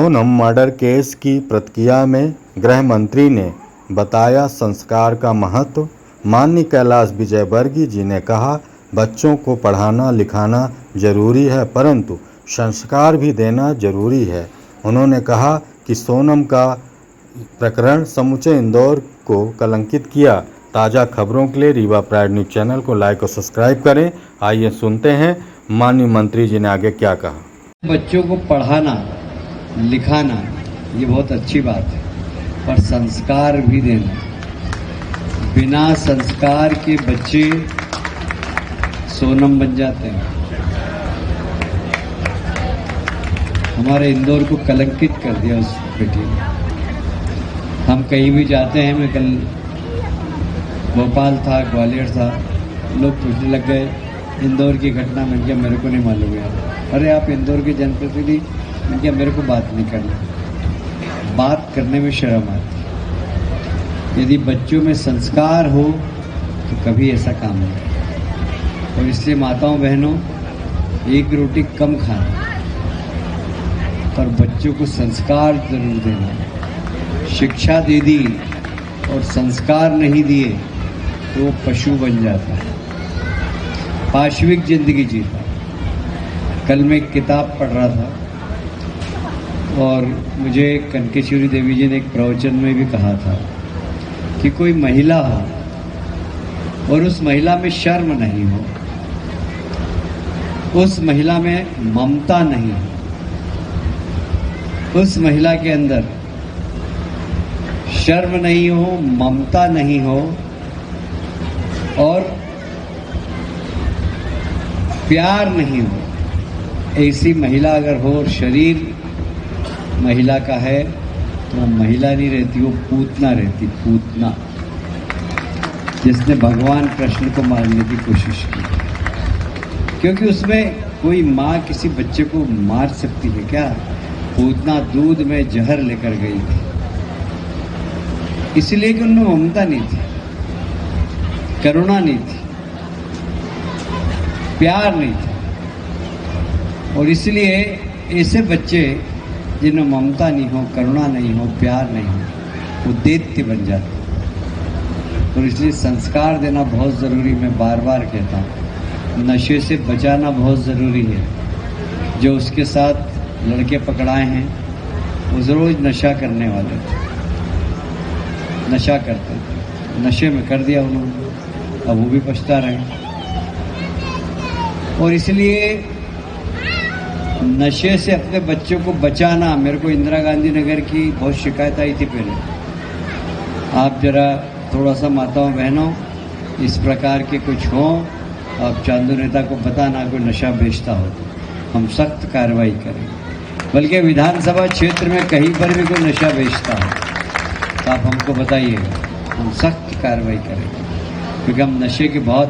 Sonam murder case की प्रतिक्रिया में गृह मंत्री ने बताया संस्कार का महत्व। माननीय कैलाश विजयवर्गीय जी ने कहा, बच्चों को पढ़ाना लिखाना जरूरी है, परंतु संस्कार भी देना जरूरी है। उन्होंने कहा कि सोनम का प्रकरण समूचे इंदौर को कलंकित किया। ताज़ा खबरों के लिए रीवा प्राइड न्यूज चैनल को लाइक और सब्सक्राइब करें। आइए सुनते हैं माननीय मंत्री जी ने आगे क्या कहा। बच्चों को पढ़ाना लिखाना ये बहुत अच्छी बात है, पर संस्कार भी देना। बिना संस्कार के बच्चे सोनम बन जाते हैं। हमारे इंदौर को कलंकित कर दिया उस बेटी ने। हम कहीं भी जाते हैं, मैं कल भोपाल था, ग्वालियर था, लोग पूछने लग गए इंदौर की घटना। मैंने कहा मेरे को नहीं मालूम है। अरे आप इंदौर के जनप्रतिनिधि, मैंने कहा मेरे को बात नहीं करनी। बात करने में शर्म आती। यदि बच्चों में संस्कार हो तो कभी ऐसा काम नहीं। और इसलिए माताओं बहनों, एक रोटी कम खाना, पर बच्चों को संस्कार जरूर देना। शिक्षा दे दी और संस्कार नहीं दिए तो वो पशु बन जाता है, पाशविक जिंदगी जीता। कल मैं एक किताब पढ़ रहा था और मुझे कनकेश्वरी देवी जी ने एक प्रवचन में भी कहा था कि कोई महिला हो और उस महिला में शर्म नहीं हो, उस महिला में ममता नहीं हो, उस महिला के अंदर शर्म नहीं हो, ममता नहीं हो और प्यार नहीं हो, ऐसी महिला अगर हो और शरीर महिला का है तो वो महिला नहीं रहती, वो पूतना रहती। पूतना जिसने भगवान कृष्ण को मारने की कोशिश की, क्योंकि उसमें कोई माँ किसी बच्चे को मार सकती है क्या? पूतना दूध में जहर लेकर गई थी, इसलिए कि उनमें ममता नहीं थी, करुणा नहीं थी, प्यार नहीं था। और इसलिए ऐसे बच्चे जिनमें ममता नहीं हो, करुणा नहीं हो, प्यार नहीं हो, वो दैत्य बन जाते। और इसलिए संस्कार देना बहुत ज़रूरी। मैं बार बार कहता हूँ, नशे से बचाना बहुत ज़रूरी है। जो उसके साथ लड़के पकड़ाए हैं वो रोज़ नशा करने वाले थे, नशा करते थे, नशे में कर दिया उन्होंने, अब वो भी पछता रहे। और इसलिए नशे से अपने बच्चों को बचाना। मेरे को इंदिरा गांधी नगर की बहुत शिकायत आई थी पहले। आप जरा थोड़ा सा माताओं बहनों, इस प्रकार के कुछ हों, आप चांदू नेता को बताना कोई नशा बेचता हो तो हम सख्त कार्रवाई करेंगे। बल्कि विधानसभा क्षेत्र में कहीं पर भी कोई नशा बेचता हो तो आप हमको बताइएगा, हम सख्त कार्रवाई करेंगे, क्योंकि हम नशे के बहुत